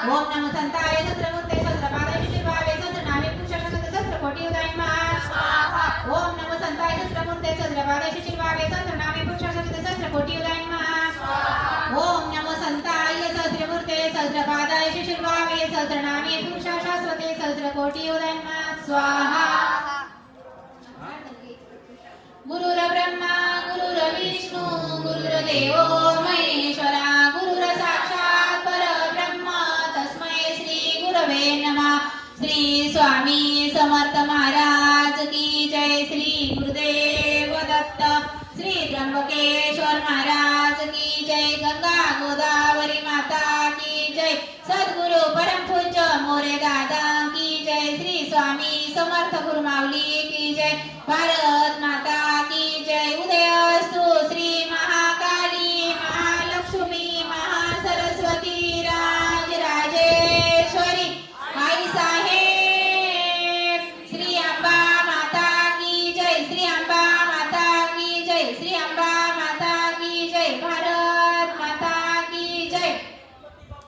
ओम नमो संताय सहस्रमूर्ते सहस्रपादाय शिशिरभावे सहस्रनामे पुरुषाय सहस्रकोटि उदय नमः ओम नमो संताय सहस्रमूर्ते सहस्रपादाय शिशिरभावे सहस्रनामे पुरुषाय सहस्रकोटि उदय नमः ओम नमो संताय सहस्रमूर्ते सहस्रपादाय शिशिरभावे सहस्रनामे पुरुषाय सहस्रकोटि उदय नमः स्वाहा गुरुर्ब्रह्मा गुरुर्विष्णु गुरुर्देवो महेश्वरा गुरुर साक्षात् परब्रह्म तस्मै श्री गुरवे नमः श्री स्वामी समर्थ महाराज की जय श्री गुरुदेव दत्त श्री त्र्यंबकेश्वर महाराज की जय गंगा गोदावरी माता की जय सद्गुरु परम पूज्य मोरे दादा की जय श्री स्वामी समर्थ गुरु माऊली की जय भारत माता